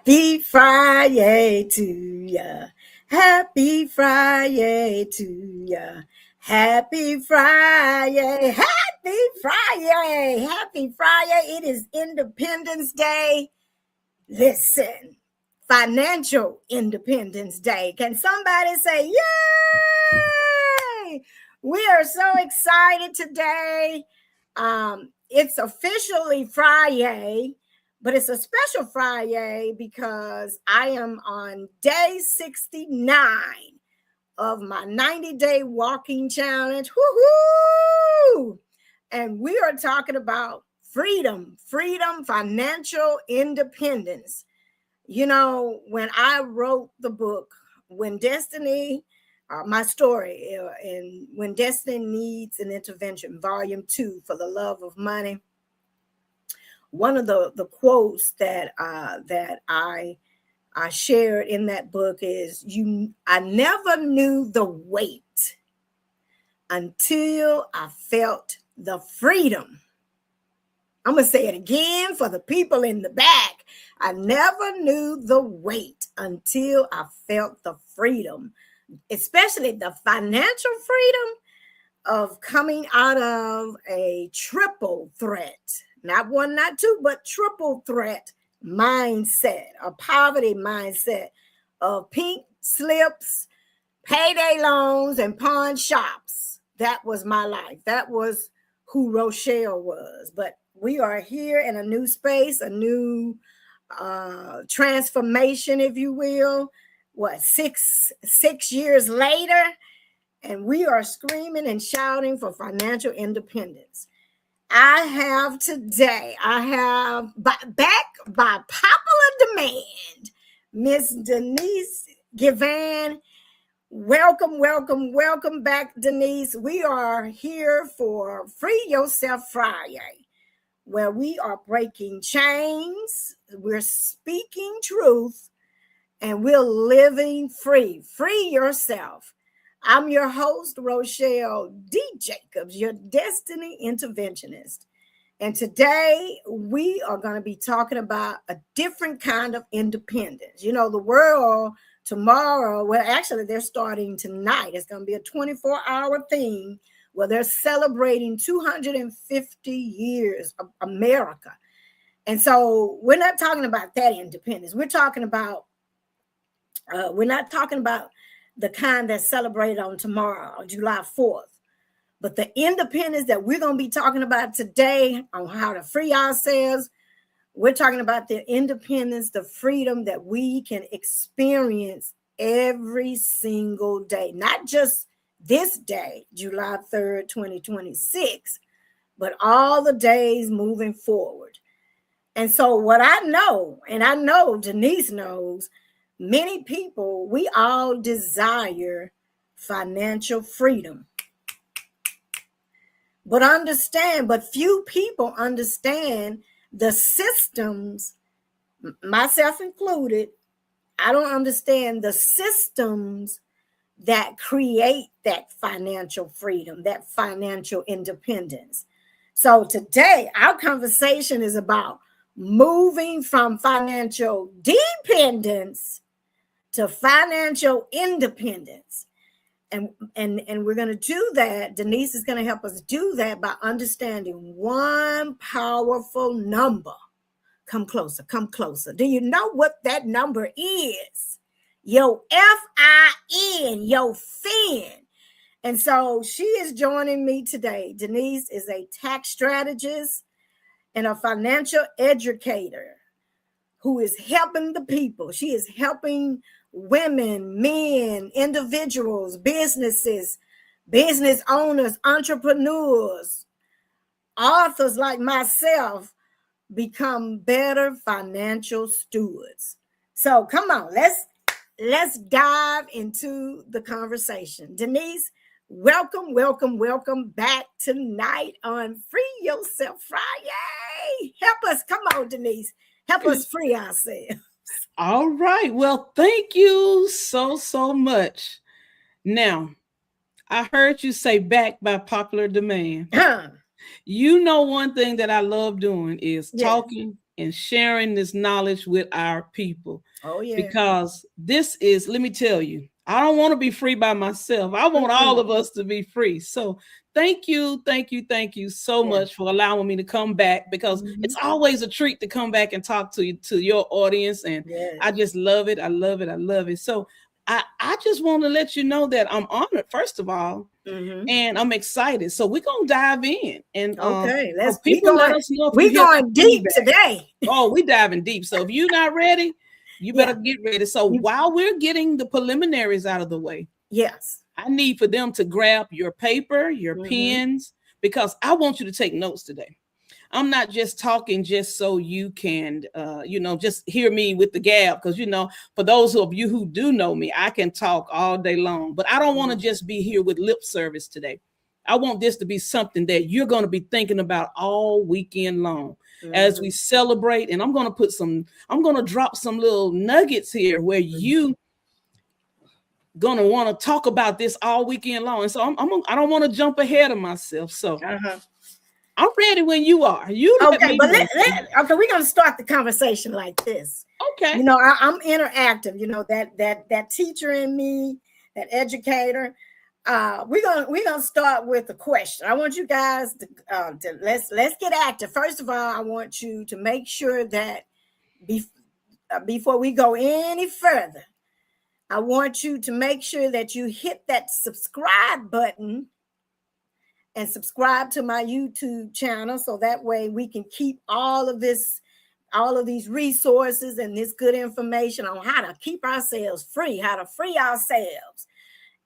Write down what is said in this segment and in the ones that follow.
Happy Friday to ya. Happy Friday to ya. Happy Friday. Happy Friday. Happy Friday. It is Independence Day. Listen, Financial Independence Day. Can somebody say, yay? We are so excited today. It's officially Friday, but it's a special Friday because I am on day 69 of my 90-day walking challenge. Woohoo! And we are talking about freedom, financial independence. You know, when I wrote the book, When Destiny, my story, and When Destiny Needs an Intervention, Volume 2, For the Love of Money, one of the quotes that I shared in that book is, I never knew the weight until I felt the freedom. I'm going to say it again for the people in the back. I never knew the weight until I felt the freedom, especially the financial freedom of coming out of a triple threat, not one, not two, but triple threat mindset, a poverty mindset of pink slips, payday loans, and pawn shops. That was my life. That was who Rochelle was. But we are here in a new space, a new transformation, if you will. What, six years later, and we are screaming and shouting for financial independence. I have back by popular demand, Miss Denise Givan. Welcome back, Denise. We are here for Free Yourself Friday, where we are breaking chains, we're speaking truth, and we're living free. Free yourself. I'm your host, Rochelle D. Jacobs, your destiny interventionist. And today we are going to be talking about a different kind of independence. You know, the world tomorrow, well, actually, they're starting tonight. It's going to be a 24-hour thing where they're celebrating 250 years of America. And so we're not talking about that independence. We're not talking about the kind that's celebrated on tomorrow, July 4th. But the independence that we're going to be talking about today on how to free ourselves, we're talking about the independence, the freedom that we can experience every single day, not just this day, July 3rd, 2026, but all the days moving forward. And so what I know, and I know Denise knows, many people, we all desire financial freedom. But few people understand the systems, myself included. I don't understand the systems that create that financial freedom, that financial independence. So today, our conversation is about moving from financial dependence to financial independence. And we're going to do that. Denise is going to help us do that by understanding one powerful number. Come closer. Do you know what that number is? Your FIN, your fin. And so she is joining me today. Denise is a tax strategist and a financial educator who is helping the people. She is helping women, men, individuals, businesses, business owners, entrepreneurs, authors like myself become better financial stewards. So come on, let's dive into the conversation. Denise, welcome back tonight on Free Yourself Friday. Help us. Come on, Denise. Help us free ourselves. All right. Well, thank you so much. Now, I heard you say back by popular demand. You know, one thing that I love doing is talking and sharing this knowledge with our people. Oh yeah. Because this is, let me tell you, I don't want to be free by myself. I want all of us to be free. So thank you so Yeah. much for allowing me to come back, because Mhm. it's always a treat to come back and talk to you, to your audience. And I Yes. just love it. I love it. I love it. So I just want to let you know that I'm honored, first of all, Mhm. and I'm excited. So we're gonna dive in, and Okay. so Let's people, let us know if you we hear that going deep feedback. today. Oh, we diving deep. So if you're not ready, you better Yeah. get ready. So You, while we're getting the preliminaries out of the way, yes. I need for them to grab your paper, your Mhm. pens, because I want you to take notes today. I'm not just talking just so you can, just hear me with the gab. Because, for those of you who do know me, I can talk all day long, but I don't want to just be here with lip service today. I want this to be something that you're going to be thinking about all weekend long as we Mhm. celebrate. And I'm going to drop some little nuggets here where you going to want to talk about this all weekend long. And so I don't want to jump ahead of myself. So Uh-huh. I'm ready when you are. You let Okay, me but know. okay, we're gonna start the conversation like this. Okay. I'm interactive. That teacher in me, that educator. We're gonna start with a question. I want you guys to let's get active. First of all, I want you to make sure that bef- before we go any further, I want you to make sure that you hit that subscribe button and subscribe to my YouTube channel, so that way we can keep all of these resources and this good information on how to keep ourselves free, how to free ourselves.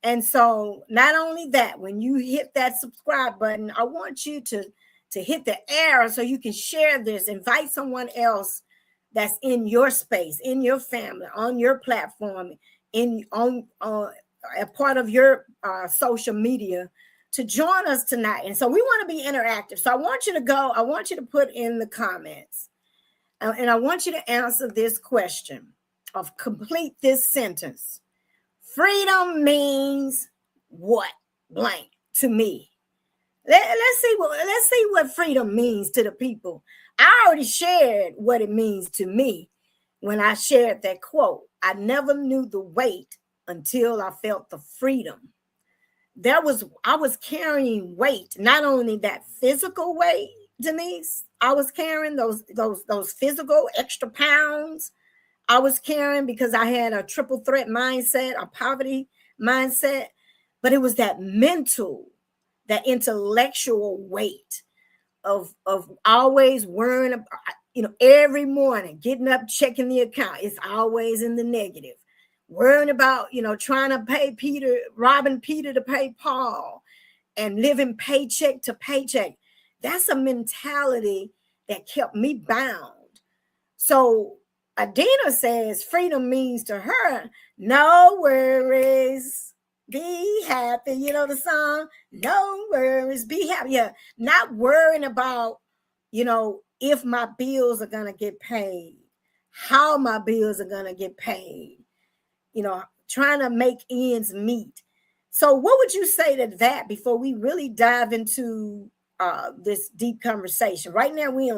And so not only that, when you hit that subscribe button, I want you to hit the arrow so you can share this, invite someone else that's in your space, in your family, on your platform, in on a part of your social media, to join us tonight. And so we want to be interactive. So I want you to put in the comments, and I want you to answer this question, of complete this sentence. Freedom means what? Blank to me. Let's see what freedom means to the people. I already shared what it means to me when I shared that quote. I never knew the weight until I felt the freedom. I was carrying weight, not only that physical weight, Denise. I was carrying those physical extra pounds. I was carrying because I had a triple threat mindset, a poverty mindset, but it was that mental, that intellectual weight of always worrying about, every morning getting up, checking the account. It's always in the negative. Worrying about, trying to pay Peter, robbing Peter to pay Paul, and living paycheck to paycheck. That's a mentality that kept me bound. So Adina says freedom means to her, no worries, be happy. You know the song? No worries, be happy. Yeah, not worrying about, if my bills are going to get paid, how my bills are going to get paid, trying to make ends meet. So what would you say to that before we really dive into this deep conversation? Right now we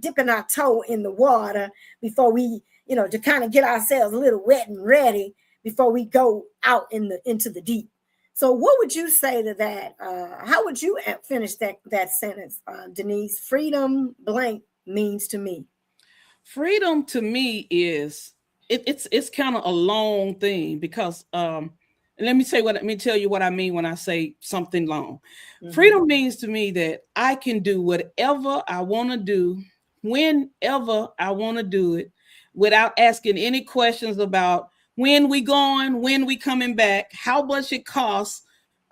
dipping our toe in the water before we, to kind of get ourselves a little wet and ready before we go out into the deep. So what would you say to that? How would you finish that sentence, Denise? Freedom blank means to me. Freedom to me is it's kind of a long thing, because let me tell you what I mean when I say something long. Freedom means to me that I can do whatever I want to do, whenever I want to do it, without asking any questions about when we going, when we coming back, how much it costs,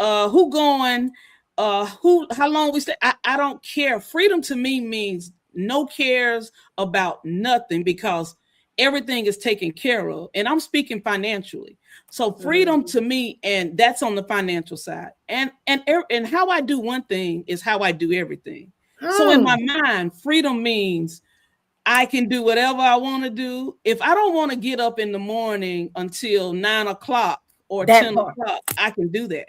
who going, how long we stay. I don't care. Freedom to me means no cares about nothing, because everything is taken care of. And I'm speaking financially. So freedom to me, and that's on the financial side. And how I do one thing is how I do everything. So in my mind, freedom means I can do whatever I want to do. If I don't want to get up in the morning until 9 o'clock or That 10 part. o'clock, I can do that.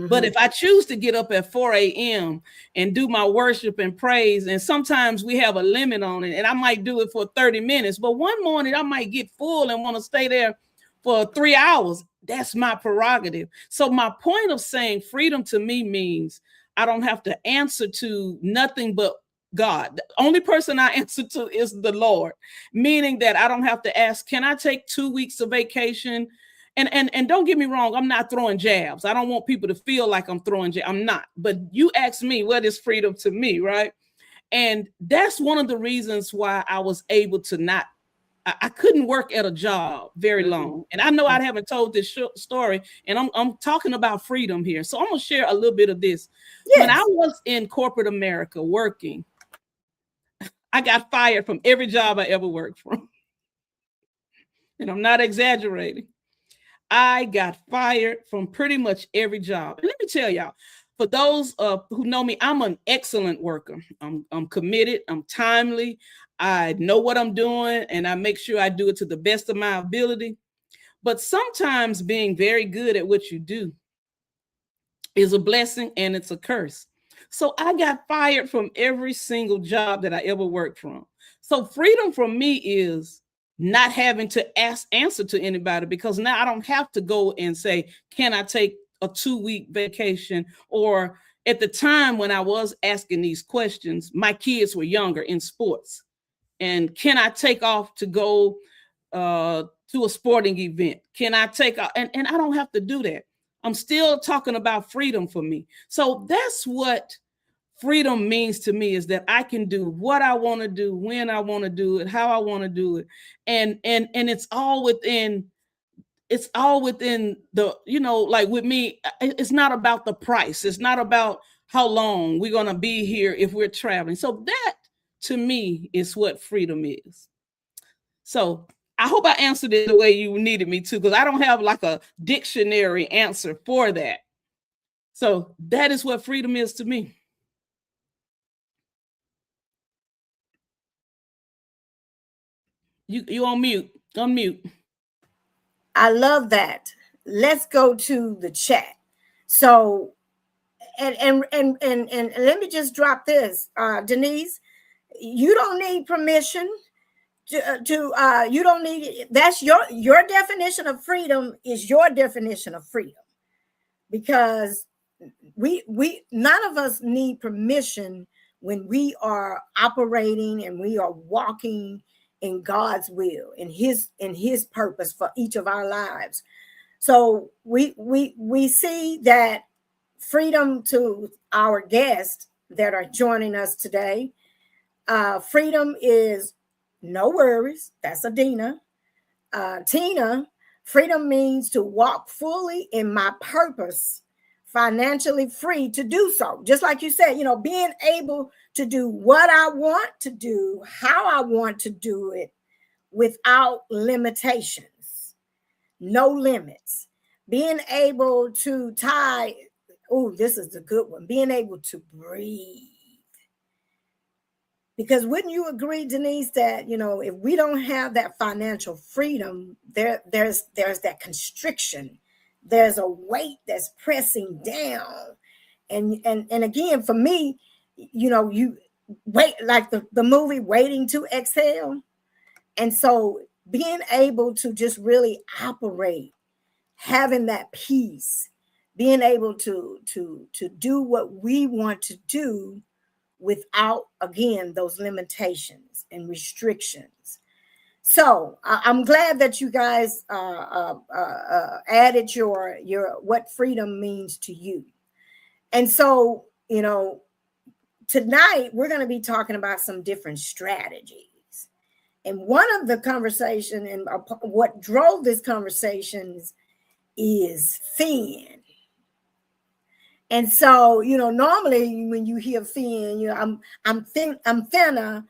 But if I choose to get up at 4 a.m. and do my worship and praise, and sometimes we have a limit on it, and I might do it for 30 minutes, but one morning I might get full and want to stay there for 3 hours. That's my prerogative. So my point of saying freedom to me means I don't have to answer to nothing but God. The only person I answer to is the Lord, meaning that I don't have to ask, can I take 2 weeks of vacation? And don't get me wrong, I'm not throwing jabs. I don't want people to feel like I'm throwing jabs. I'm not. But you ask me, what is freedom to me, right? And that's one of the reasons why I was able to not, I couldn't work at a job very long. And I know I haven't told this story, and I'm talking about freedom here. So I'm going to share a little bit of this. Yes. When I was in corporate America working, I got fired from every job I ever worked from. And I'm not exaggerating. I got fired from pretty much every job. And let me tell y'all, for those who know me, I'm an excellent worker. I'm committed. I'm timely. I know what I'm doing, and I make sure I do it to the best of my ability. But sometimes being very good at what you do is a blessing and it's a curse. So I got fired from every single job that I ever worked from. So freedom for me is not having to answer to anybody, because now I don't have to go and say, can I take a 2-week vacation? Or at the time when I was asking these questions, my kids were younger in sports. And can I take off to go to a sporting event? Can I take off? And I don't have to do that. I'm still talking about freedom for me. So that's what freedom means to me, is that I can do what I want to do, when I want to do it, how I want to do it. And it's all within the, like with me, it's not about the price. It's not about how long we're going to be here if we're traveling. So that to me is what freedom is. So I hope I answered it the way you needed me to, because I don't have like a dictionary answer for that. So that is what freedom is to me. You on mute. Unmute. I love that. Let's go to the chat. So, and let me just drop this, Denise. You don't need permission to you don't need. That's your definition of freedom is your definition of freedom, because we none of us need permission when we are operating and we are walking in God's will, in his purpose for each of our lives. So we see that freedom to our guests that are joining us today. Freedom is no worries. That's Adina. Tina, freedom means to walk fully in my purpose, financially free to do so. Just like you said, being able to do what I want to do, how I want to do it, without limitations, no limits. Being able to this is a good one, being able to breathe. Because wouldn't you agree, Denise, that, if we don't have that financial freedom, there's that constriction. There's a weight that's pressing down. And again, for me, you wait, like the movie Waiting to Exhale. And so being able to just really operate, having that peace, being able to do what we want to do without, again, those limitations and restrictions. So I'm glad that you guys added your what freedom means to you. And so, tonight we're going to be talking about some different strategies. And one of the conversation and what drove this conversations is fin. And so, normally when you hear fin, I'm finna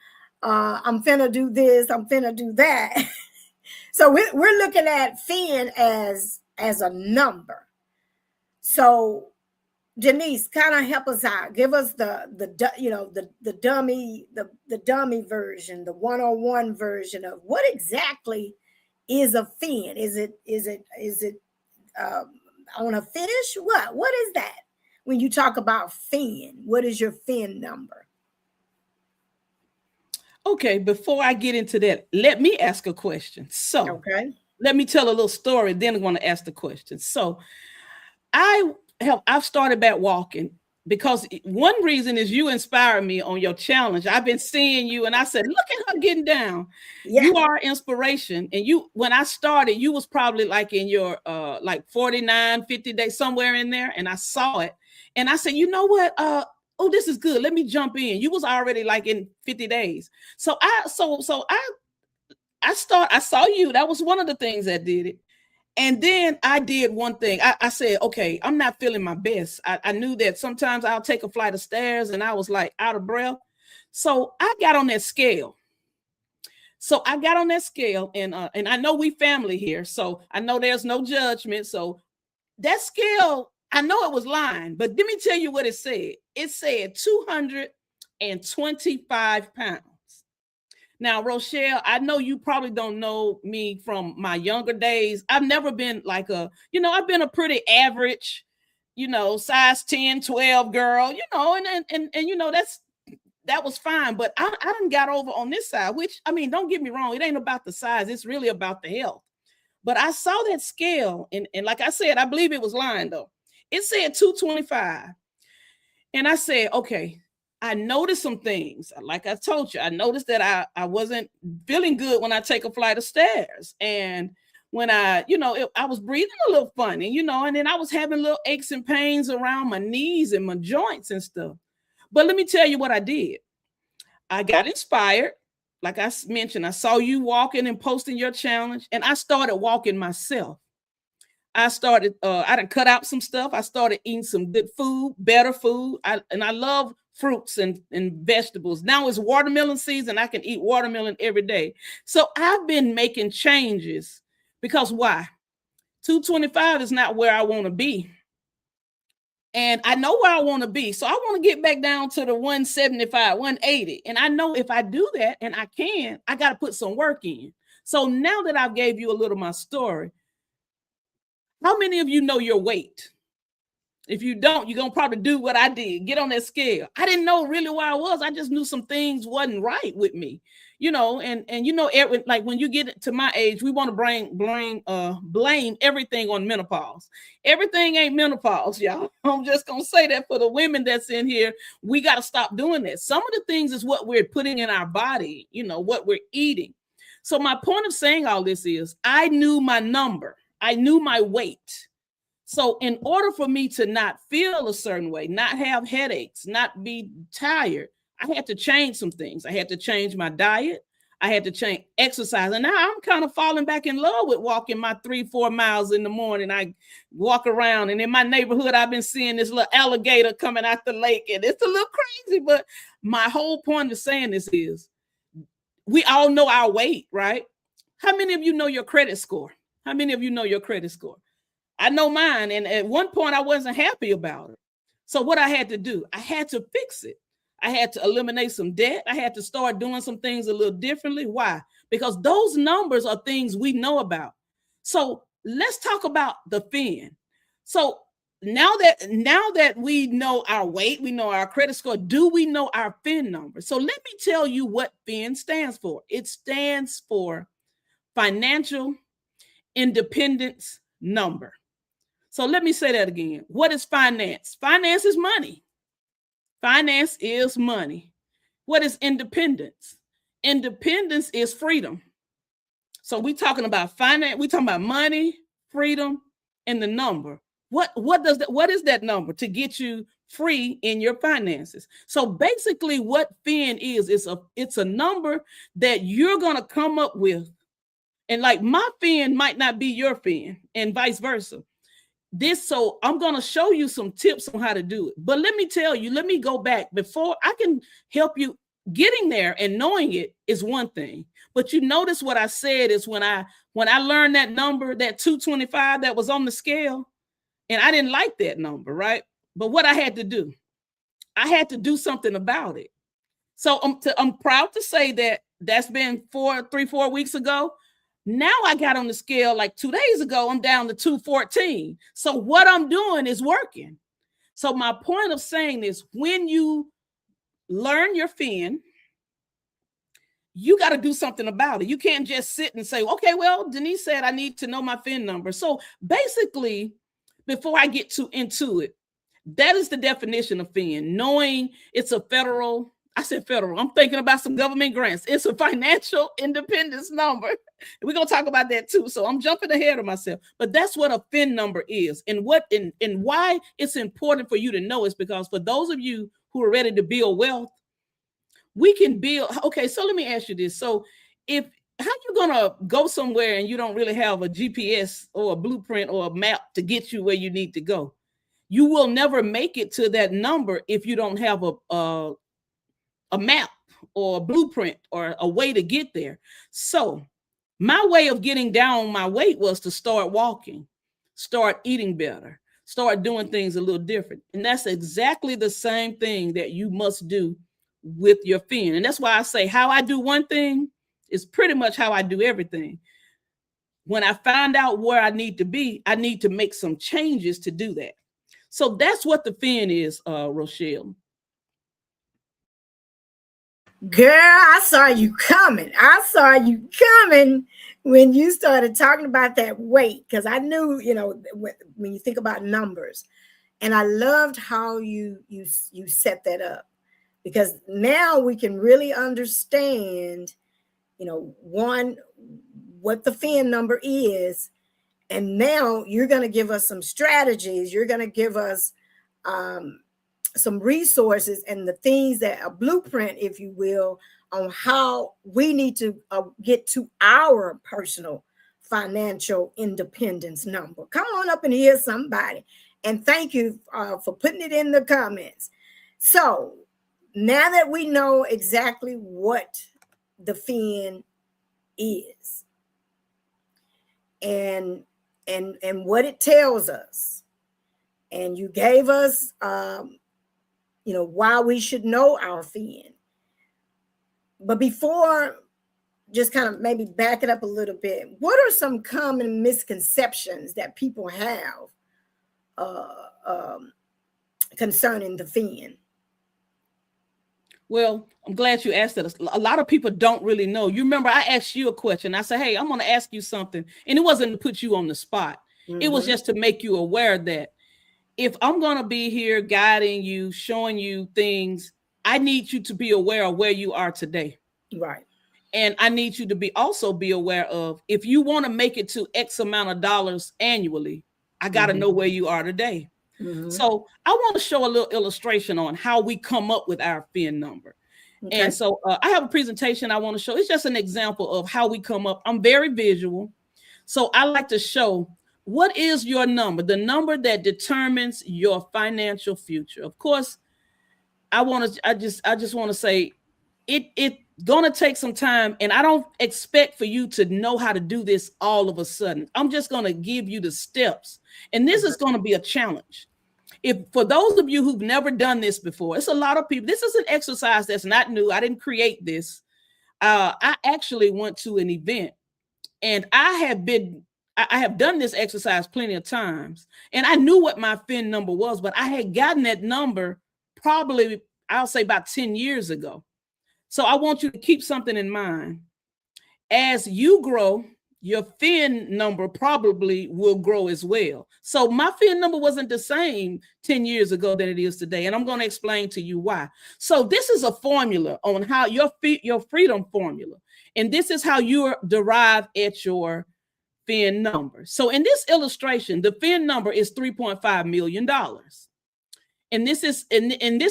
do this, I'm finna do that. So we're looking at fin as a number. So Denise, kind of help us out. Give us the dummy version, the 101 version of what exactly is a fin. Is it on a fish? What is that? When you talk about fin, what is your fin number? Okay, before I get into that, let me ask a question. So Okay. let me tell a little story, then I'm going to ask the question. So I've started back walking because one reason is you inspire me on your challenge. I've been seeing you and I said, look at her getting down. Yeah. You are inspiration. And you, when I started, you was probably like in your like 49, 50 days, somewhere in there. And I saw it. And I said, you know what? Oh, this is good. Let me jump in. You was already like in 50 days. So I saw you. That was one of the things that did it. And then I did one thing. I said, okay, I'm not feeling my best. I knew that sometimes I'll take a flight of stairs and I was like out of breath. So I got on that scale. And I know we family here. So I know there's no judgment. So that scale, I know it was lying, but let me tell you what it said. It said 225 pounds. Now, Rochelle, I know you probably don't know me from my younger days. I've never been like I've been a pretty average, size 10, 12 girl, and that was fine. But I done got over on this side, which, I mean, don't get me wrong. It ain't about the size. It's really about the health. But I saw that scale, and like I said, I believe it was lying, though. It said 225. And I said, okay, I noticed some things. Like I told you, I noticed that I wasn't feeling good when I take a flight of stairs. And when I was breathing a little funny, and then I was having little aches and pains around my knees and my joints and stuff. But let me tell you what I did. I got inspired. Like I mentioned, I saw you walking and posting your challenge, and I started walking myself. I done cut out some stuff. I started eating some good food, better food. I love fruits and vegetables. Now it's watermelon season. I can eat watermelon every day. So I've been making changes because why? 225 is not where I want to be. And I know where I want to be. So I want to get back down to the 175, 180. And I know if I do that, and I got to put some work in. So now that I've gave you a little of my story, how many of you know your weight? If you don't, you're going to probably do what I did. Get on that scale. I didn't know really where I was. I just knew some things wasn't right with me, like when you get to my age, we want to blame everything on menopause. Everything ain't menopause, y'all. I'm just going to say that for the women that's in here. We got to stop doing that. Some of the things is what we're putting in our body, what we're eating. So my point of saying all this is I knew my number. I knew my weight. So in order for me to not feel a certain way, not have headaches, not be tired, I had to change some things. I had to change my diet. I had to change exercise. And now I'm kind of falling back in love with walking my 3-4 miles in the morning. I walk around, and in my neighborhood, I've been seeing this little alligator coming out the lake, and it's a little crazy. But my whole point of saying this is we all know our weight, right? How many of you know your credit score? How many of you know your credit score? I know mine. And at one point I wasn't happy about it. So what I had to do, I had to fix it. I had to eliminate some debt. I had to start doing some things a little differently. Why? Because those numbers are things we know about. So let's talk about the fin. So now that we know our weight, we know our credit score, do we know our fin number? So let me tell you what fin stands for. It stands for financial independence number. So let me say that again. What is finance? Finance is money. Finance is money. What is independence? Independence is freedom. So we're talking about finance, we're talking about money, freedom, and the number. What is that number to get you free in your finances? So basically what fin is, it's a number that you're going to come up with. And like my fin might not be your fin, and vice versa. So I'm going to show you some tips on how to do it. But let me go back before I can help you. Getting there and knowing it is one thing. But you notice what I said is when I learned that number, that 225 that was on the scale, and I didn't like that number, right? But what I had to do, I had to do something about it. So I'm proud to say that that's been 4 weeks ago. Now I got on the scale like 2 days ago, I'm down to 214. So what I'm doing is working. So my point of saying this, when you learn your fin, you got to do something about it. You can't just sit and say, okay, well, Denise said I need to know my fin number. So basically, before I get into it, that is the definition of fin, knowing it's a federal. I said federal. I'm thinking about some government grants. It's a financial independence number. We're going to talk about that too. So I'm jumping ahead of myself. But that's what a fin number is. And why it's important for you to know is because for those of you who are ready to build wealth, we can build. Okay, so let me ask you this. So how you going to go somewhere and you don't really have a GPS or a blueprint or a map to get you where you need to go? You will never make it to that number if you don't have a map or a blueprint or a way to get there. So my way of getting down my weight was to start walking, start eating better, start doing things a little different. And that's exactly the same thing that you must do with your fin. And that's why I say how I do one thing is pretty much how I do everything. When I find out where I need to be, I need to make some changes to do that. So that's what the fin is, Rochelle. Girl, I saw you coming. I saw you coming when you started talking about that weight, because I knew, when you think about numbers, and I loved how you set that up, because now we can really understand, one, what the fin number is, and now you're going to give us some strategies. You're going to give us some resources and the things that a blueprint, if you will, on how we need to get to our personal financial independence number. Come on up and hear somebody. And thank you for putting it in the comments. So now that we know exactly what the fin is and what it tells us, and you gave us why we should know our fin. But before, just kind of maybe back it up a little bit, what are some common misconceptions that people have concerning the fin? Well, I'm glad you asked that. A lot of people don't really know. You remember I asked you a question. I said, hey, I'm going to ask you something. And it wasn't to put you on the spot. Mm-hmm. It was just to make you aware that if I'm going to be here guiding you, showing you things, I need you to be aware of where you are today. Right. And I need you to be aware of, if you want to make it to X amount of dollars annually, I got to know where you are today. Mm-hmm. So I want to show a little illustration on how we come up with our fin number. Okay. And so I have a presentation I want to show. It's just an example of how we come up. I'm very visual. So I like to show what is your number, the number that determines your financial future. Of course, I just want to say it gonna take some time, and I don't expect for you to know how to do this all of a sudden. I'm just gonna give you the steps, and this is gonna be a challenge. If for those of you who've never done this before, it's a lot of people. This is an exercise that's not new. I didn't create this. I actually went to an event, and I have done this exercise plenty of times, and I knew what my fin number was, but I had gotten that number probably, I'll say, about 10 years ago. So I want you to keep something in mind. As you grow, your fin number probably will grow as well. So my fin number wasn't the same 10 years ago than it is today. And I'm going to explain to you why. So this is a formula on how your freedom formula. And this is how you derive at your fin number. So in this illustration, the fin number is $3.5 million. And this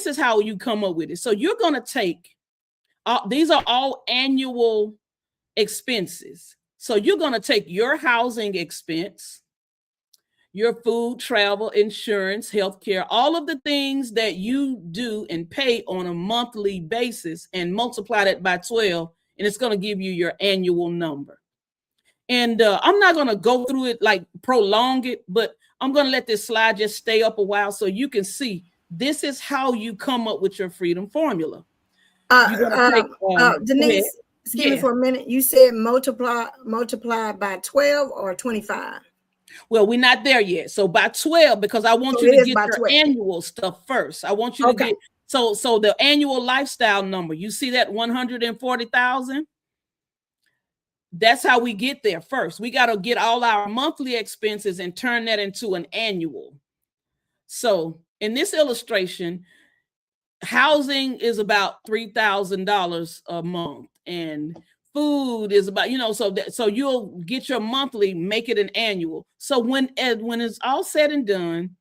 is how you come up with it. So you're going to take, these are all annual expenses. So you're going to take your housing expense, your food, travel, insurance, healthcare, all of the things that you do and pay on a monthly basis, and multiply that by 12, and it's going to give you your annual number. And I'm not going to go through it, like prolong it, but I'm going to let this slide just stay up a while so you can see this is how you come up with your freedom formula. Denise, Excuse me for a minute. You said multiply by 12 or 25? Well, we're not there yet. So by 12, because I want you to get your 12. annual stuff first. I want you to get so the annual lifestyle number. You see that 140,000? That's how we get there first. We got to get all our monthly expenses and turn that into an annual. So in this illustration, housing is about $3,000 a month, and food is about, so you'll get your monthly, make it an annual. So when it's all said and done,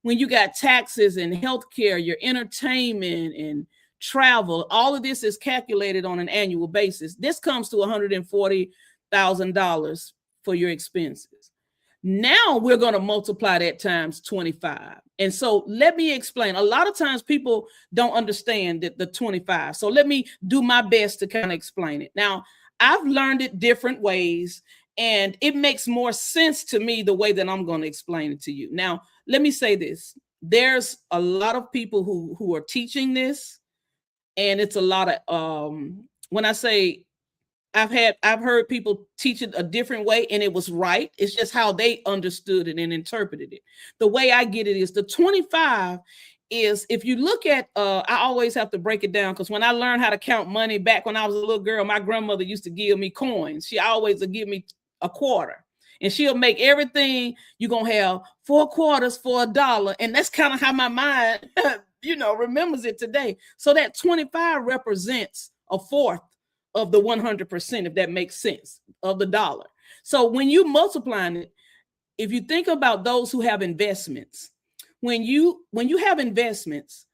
when you got taxes and healthcare, your entertainment and travel, all of this is calculated on an annual basis. This comes to $140,000 for your expenses. Now we're going to multiply that times 25. And so let me explain. A lot of times people don't understand the 25. So let me do my best to kind of explain it. Now, I've learned it different ways, and it makes more sense to me the way that I'm going to explain it to you. Now, let me say this. There's a lot of people who are teaching this, and it's a lot of, when I say I've heard people teach it a different way, and it was right. It's just how they understood it and interpreted it. The way I get it is the 25 is, if you look at, I always have to break it down, because when I learned how to count money back when I was a little girl, my grandmother used to give me coins. She always would give me a quarter, and she'll make everything, you're going to have 4 quarters for $1. And that's kind of how my mind, remembers it today. So that 25 represents a fourth of the 100%, if that makes sense, of the dollar. So when you multiplying it, if you think about those who have investments, when you have investments,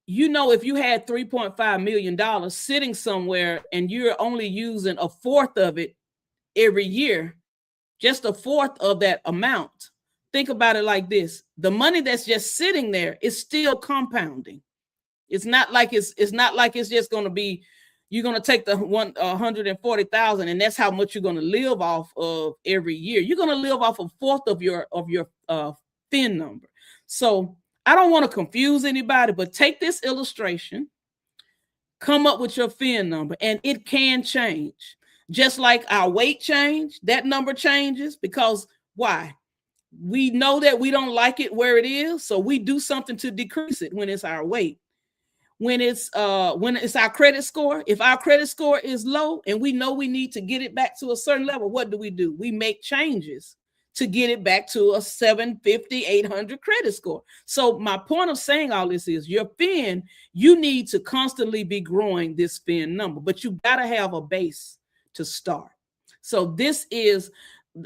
if you had $3.5 million sitting somewhere and you're only using a fourth of it every year, just a fourth of that amount, think about it like this. The money that's just sitting there is still compounding. It's not like it's just going to be, you're going to take the 140,000 and that's how much you're going to live off of every year. You're going to live off a fourth of your FIN number. So I don't want to confuse anybody, but take this illustration, come up with your FIN number, and it can change. Just like our weight change, that number changes, because why? We know that we don't like it where it is, so we do something to decrease it when it's our weight. When it's our credit score, if our credit score is low and we know we need to get it back to a certain level, what do? We make changes to get it back to a 750, 800 credit score. So my point of saying all this is, your FIN, you need to constantly be growing this FIN number, but you got to have a base to start. So this is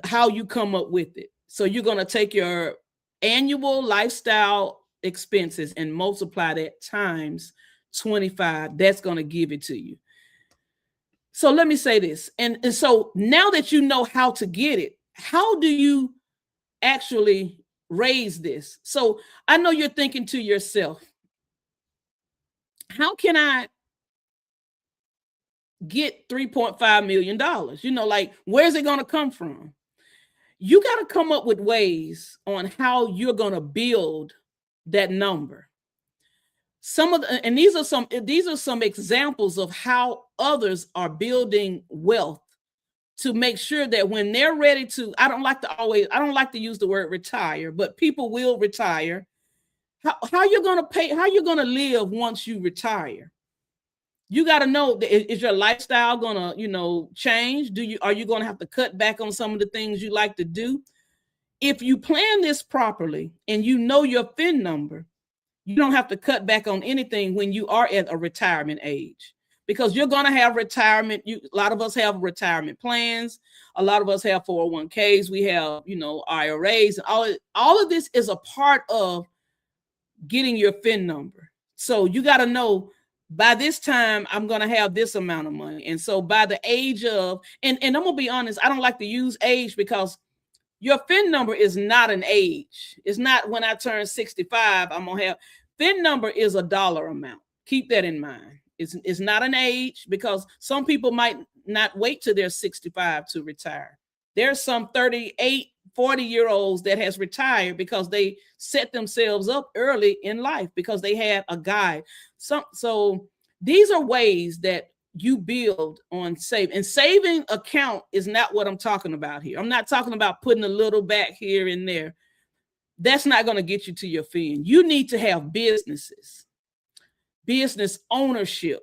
how you come up with it. So you're going to take your annual lifestyle expenses and multiply that times 25. That's going to give it to you. So let me say this. And so now that you know how to get it, how do you actually raise this? So I know you're thinking to yourself, how can I get $3.5 million? Where's it going to come from? You got to come up with ways on how you're going to build that number. These are some examples of how others are building wealth to make sure that when they're ready to, I don't like to use the word retire, but people will retire. How you going to pay? How you going to live once you retire? You got to know, is your lifestyle going to, change? Are you going to have to cut back on some of the things you like to do? If you plan this properly and you know your FIN number, you don't have to cut back on anything when you are at a retirement age, because you're going to have retirement. A lot of us have retirement plans. A lot of us have 401ks. We have, IRAs, and all of this is a part of getting your FIN number. So you got to know, by this time, I'm going to have this amount of money. And so by the age of, and I'm going to be honest, I don't like to use age, because your FIN number is not an age. It's not when I turn 65, I'm going to have. FIN number is a dollar amount. Keep that in mind. It's not an age, because some people might not wait till they're 65 to retire. There's some 38, 40-year-olds that has retired because they set themselves up early in life because they had a guide. So these are ways that you build on save. And saving account is not what I'm talking about here. I'm not talking about putting a little back here and there. That's not going to get you to your fin. You need to have businesses, business ownership,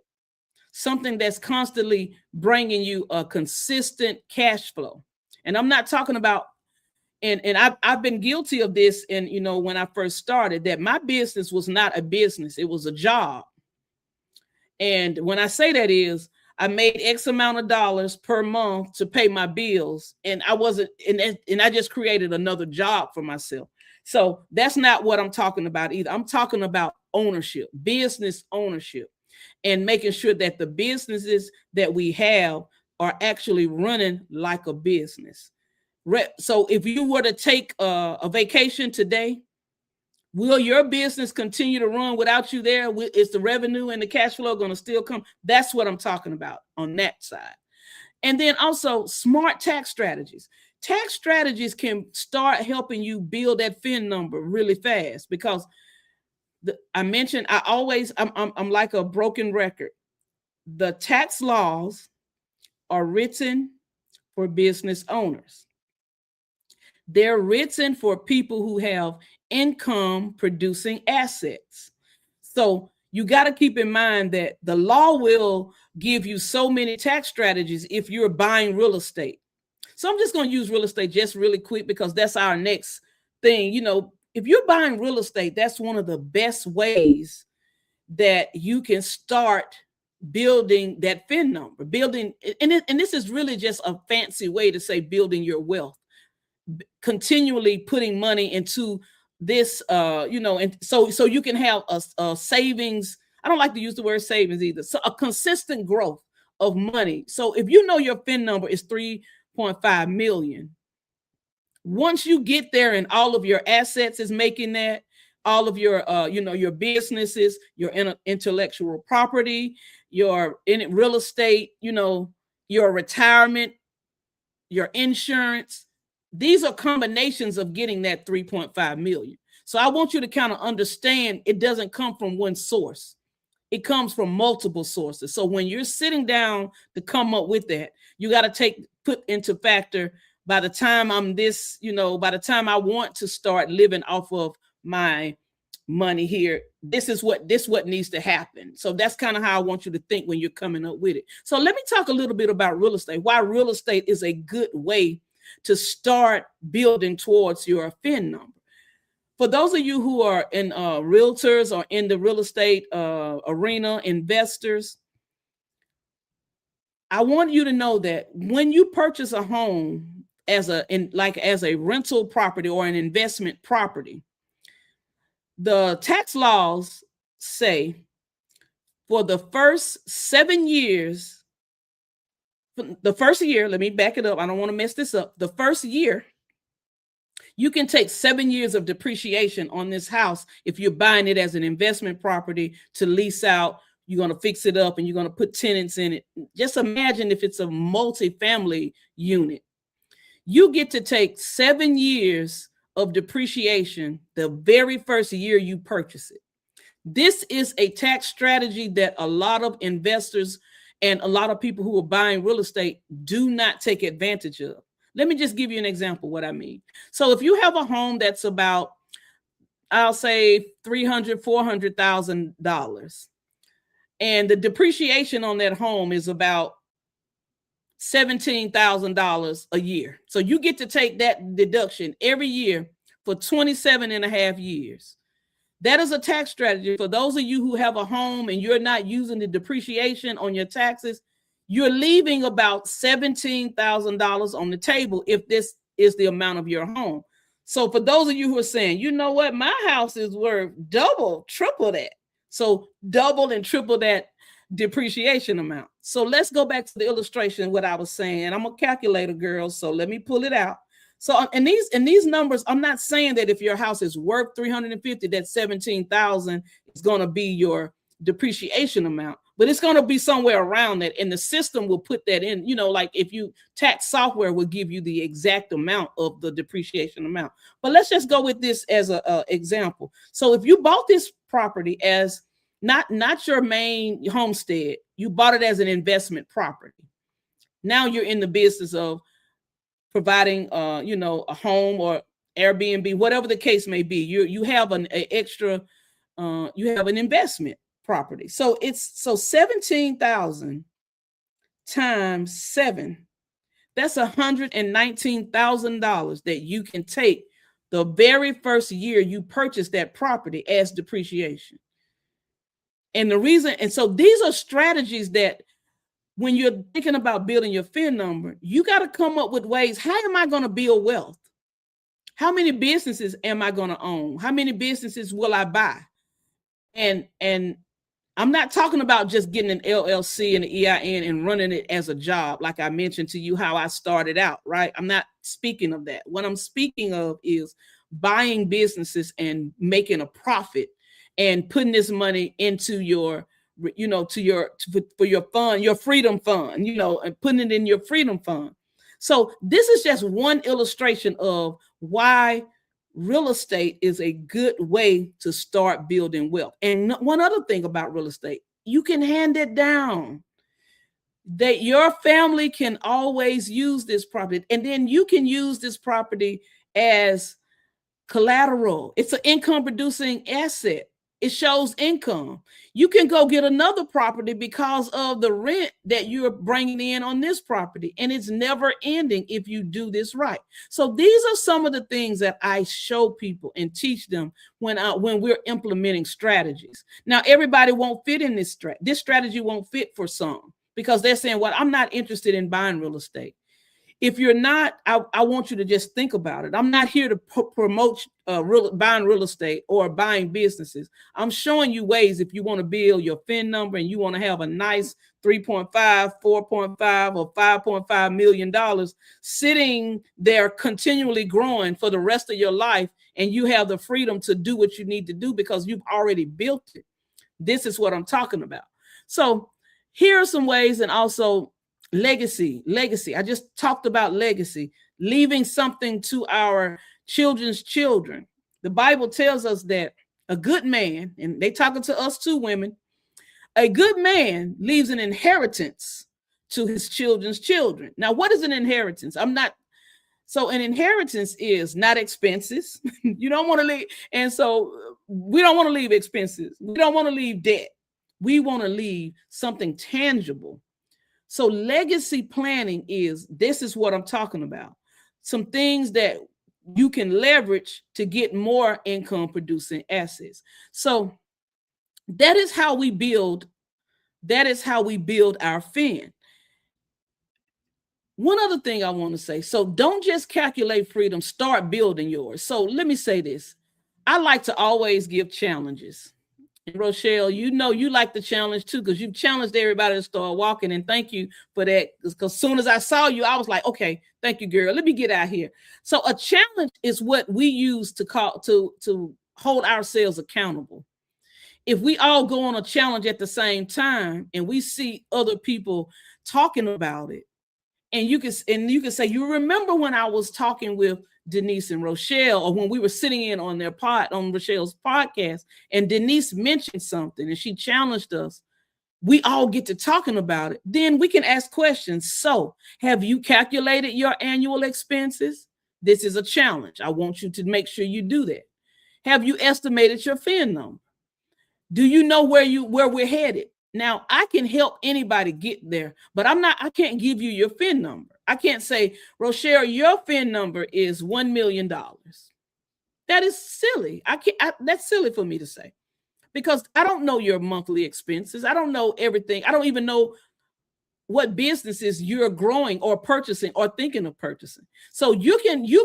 something that's constantly bringing you a consistent cash flow. And I'm not talking about, and I've been guilty of this. And, you know, when I first started, that my business was not a business. It was a job. And when I say that is, I made X amount of dollars per month to pay my bills. And I wasn't, and I just created another job for myself. So that's not what I'm talking about either. I'm talking about ownership, business ownership, and making sure that the businesses that we have are actually running like a business. So if you were to take a vacation today, will your business continue to run without you there? Is the revenue and the cash flow going to still come? That's what I'm talking about on that side. And then also smart tax strategies. Tax strategies can start helping you build that fin number really fast, because I mentioned, I'm like a broken record. The tax laws are written for business owners. They're written for people who have income producing assets. So you got to keep in mind that the law will give you so many tax strategies if you're buying real estate. So I'm just going to use real estate just really quick, because that's our next thing. You know, if you're buying real estate, that's one of the best ways that you can start building that fin number, and this is really just a fancy way to say building your wealth, continually putting money into this, and so you can have a savings. I don't like to use the word savings either. So a consistent growth of money. So if you know your fin number is 3.5 million, once you get there and all of your assets is making that, all of your, your businesses, your intellectual property, your real estate, your retirement, your insurance, these are combinations of getting that 3.5 million. So I want you to kind of understand it doesn't come from one source. It comes from multiple sources. So when you're sitting down to come up with that, you got to put into factor, by the time I'm this, by the time I want to start living off of my money here, this what needs to happen. So that's kind of how I want you to think when you're coming up with it. So let me talk a little bit about real estate, why real estate is a good way to start building towards your fin number. For those of you who are in realtors or in the real estate arena, investors, I want you to know that when you purchase a home as a rental property or an investment property, the tax laws say for the first 7 years, the first year, let me back it up, I don't want to mess this up. The first year, you can take 7 years of depreciation on this house if you're buying it as an investment property to lease out. You're going to fix it up and you're going to put tenants in it. Just imagine if it's a multi-family unit. You get to take 7 years of depreciation the very first year you purchase it. This is a tax strategy that a lot of investors and a lot of people who are buying real estate do not take advantage of. Let me just give you an example of what I mean. So if you have a home that's about, I'll say $300,000, $400,000, and the depreciation on that home is about $17,000 a year. So you get to take that deduction every year for 27 and a half years. That is a tax strategy. For those of you who have a home and you're not using the depreciation on your taxes, you're leaving about $17,000 on the table if this is the amount of your home. So for those of you who are saying, you know what, my house is worth double, triple that. So double and triple that depreciation amount. So let's go back to the illustration, what I was saying. I'm a calculator girl, so let me pull it out. So in these numbers, I'm not saying that if your house is worth 350, that 17,000 is going to be your depreciation amount, but it's going to be somewhere around that, and the system will put that in. Like if you tax software will give you the exact amount of the depreciation amount. But let's just go with this as a example. So if you bought this property as not your main homestead, You bought it as an investment property. Now you're in the business of providing, a home or Airbnb, whatever the case may be. You have an extra, you have an investment property. So 17,000 times 7. That's $119,000 that you can take the very first year you purchased that property as depreciation. And so these are strategies that when you're thinking about building your FIN number, you got to come up with ways. How am I going to build wealth? How many businesses am I going to own? How many businesses will I buy? And I'm not talking about just getting an LLC and an EIN and running it as a job, like I mentioned to you how I started out, right? I'm not speaking of that. What I'm speaking of is buying businesses and making a profit and putting this money into your, for your fund, your freedom fund, and putting it in your freedom fund. So this is just one illustration of why real estate is a good way to start building wealth. And one other thing about real estate, you can hand it down. That your family can always use this property, and then you can use this property as collateral. It's an income producing asset. It shows income. You can go get another property because of the rent that you're bringing in on this property, and it's never ending if you do this right. So these are some of the things that I show people and teach them when we're implementing strategies. Now, everybody won't fit in this strategy. This strategy won't fit for some because they're saying, well, I'm not interested in buying real estate. If you're not, I want you to just think about it. I'm not here to promote buying real estate or buying businesses. I'm showing you ways if you want to build your FIN number and you want to have a nice 3.5, 4.5, or $5.5 million sitting there continually growing for the rest of your life, and you have the freedom to do what you need to do because you've already built it. This is what I'm talking about. So here are some ways, and also legacy. I just talked about legacy, leaving something to our children's children. The Bible tells us that a good man, and they talking to us too, women, a good man leaves an inheritance to his children's children. Now, what is an inheritance? So an inheritance is not expenses. You don't want to leave. And so we don't want to leave expenses. We don't want to leave debt. We want to leave something tangible. So legacy planning this is what I'm talking about. Some things that you can leverage to get more income producing assets. So that is how we build our FIN. One other thing I want to say, so don't just calculate freedom, start building yours. So let me say this. I like to always give challenges. And Rochelle, you like the challenge too, because you've challenged everybody to start walking. And thank you for that. Because as soon as I saw you, I was like, okay, thank you, girl. Let me get out here. So a challenge is what we use to hold ourselves accountable. If we all go on a challenge at the same time and we see other people talking about it, and you can say, you remember when I was talking with Denise and Rochelle, or when we were sitting in on Rochelle's podcast, and Denise mentioned something and she challenged us, we all get to talking about it. Then we can ask questions. So have you calculated your annual expenses? This is a challenge. I want you to make sure you do that. Have you estimated your FIN number? Do you know where we're headed? Now, I can help anybody get there, but I can't give you your FIN number. I can't say, Rochelle, your FIN number is $1 million. That is silly. That's silly for me to say, because I don't know your monthly expenses. I don't know everything. I don't even know what businesses you're growing or purchasing or thinking of purchasing. So you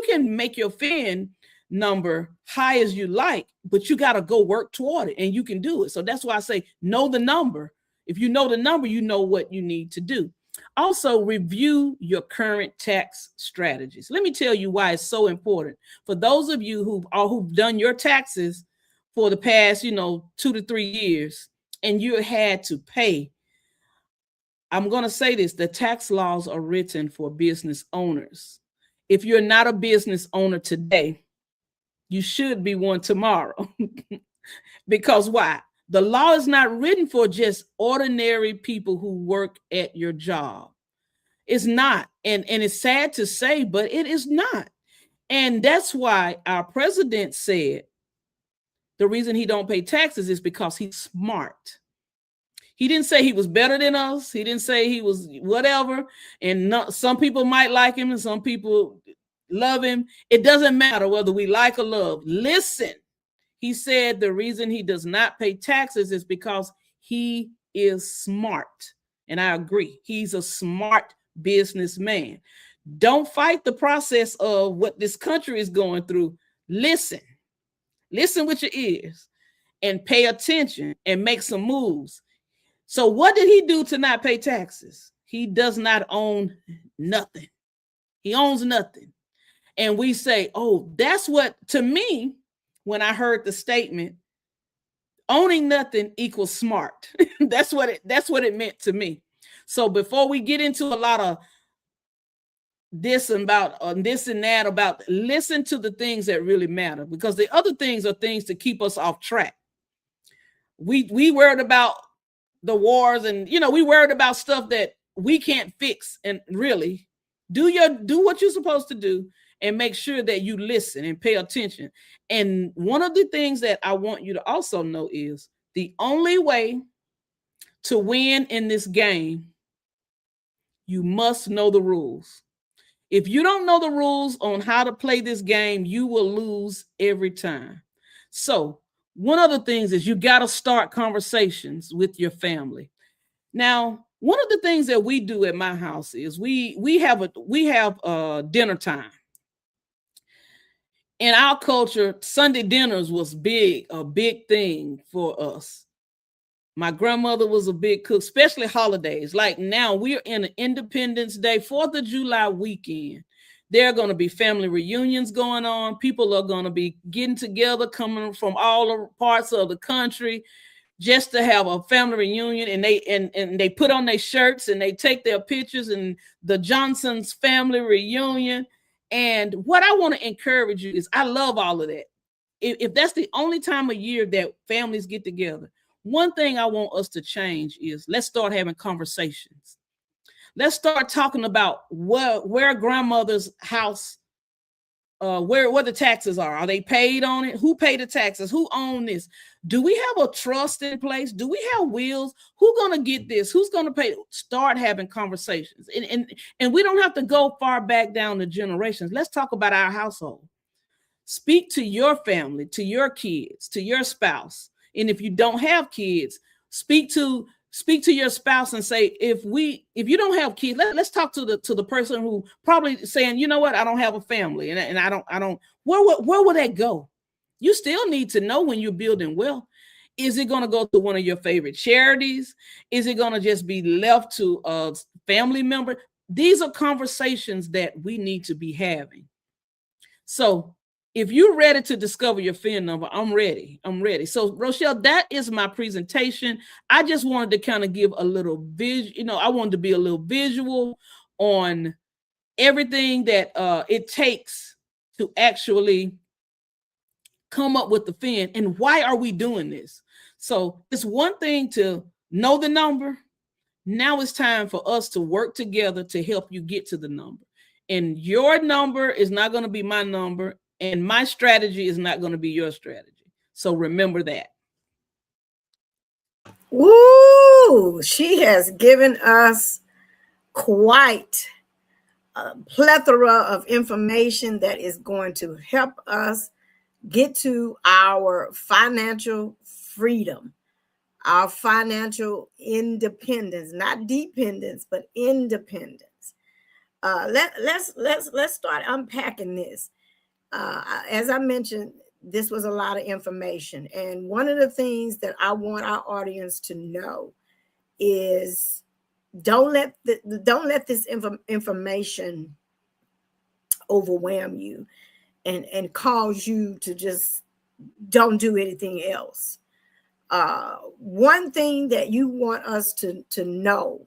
can make your FIN number high as you like, but you got to go work toward it, and you can do it. So that's why I say know the number. If you know the number, you know what you need to do. Also, review your current tax strategies. Let me tell you why it's so important. For those of you who've done your taxes for the past, 2 to 3 years, and you had to pay, I'm going to say this: the tax laws are written for business owners. If you're not a business owner today, you should be one tomorrow. Because why? The law is not written for just ordinary people who work at your job. It's not. And it's sad to say, but it is not. And that's why our president said the reason he don't pay taxes is because he's smart. He didn't say he was better than us. He didn't say he was whatever. And some people might like him and some people love him. It doesn't matter whether we like or love. Listen, he said the reason he does not pay taxes is because he is smart. And I agree. He's a smart businessman. Don't fight the process of what this country is going through. Listen with your ears and pay attention and make some moves. So what did he do to not pay taxes? He does not own nothing. He owns nothing. And we say, oh, that's what, to me, when I heard the statement, owning nothing equals smart. That's what it meant to me. So before we get into a lot of this and about this and that about, listen to the things that really matter, because the other things are things to keep us off track. We worried about the wars and, we worried about stuff that we can't fix. And really do what you're supposed to do and make sure that you listen and pay attention. And one of the things that I want you to also know is the only way to win in this game, you must know the rules. If you don't know the rules on how to play this game, you will lose every time. So one of the things is you got to start conversations with your family. Now, one of the things that we do at my house is we have a dinner time. In our culture, Sunday dinners was a big thing for us. My grandmother was a big cook, especially holidays. Like now, we're in an Independence Day, 4th of July weekend. There are going to be family reunions going on. People are going to be getting together, coming from all the parts of the country, just to have a family reunion. And they put on their shirts and they take their pictures, and the Johnson's family reunion. And what I want to encourage you is, I love all of that. If that's the only time of year that families get together, one thing I want us to change is, let's start having conversations. Let's start talking about where grandmother's house, where the taxes are. Are they paid on it? Who paid the taxes? Who own this? Do we have a trust in place? Do we have wills? Who's going to get this? Who's going to pay? Start having conversations. And we don't have to go far back down the generations. Let's talk about our household. Speak to your family, to your kids, to your spouse. And if you don't have kids, speak to your spouse and say, if you don't have kids, let's talk to the person who probably saying, you know what, I don't have a family, and I don't. Where will that go? You still need to know when you're building wealth. Is it going to go to one of your favorite charities? Is it going to just be left to a family member? These are conversations that we need to be having. So if you're ready to discover your FIN number, I'm ready. So, Rochelle, that is my presentation. I just wanted to kind of give a little I wanted to be a little visual on everything that it takes to actually come up with the FIN, and why are we doing this? So it's one thing to know the number. Now it's time for us to work together to help you get to the number. And your number is not going to be my number, and my strategy is not going to be your strategy. So remember that. Woo! She has given us quite a plethora of information that is going to help us get to our financial freedom, our financial independence, not dependence, but independence. Let's start unpacking this. As I mentioned, this was a lot of information, and one of the things that I want our audience to know is don't let this information overwhelm you and cause you to just don't do anything else. One thing that you want us to know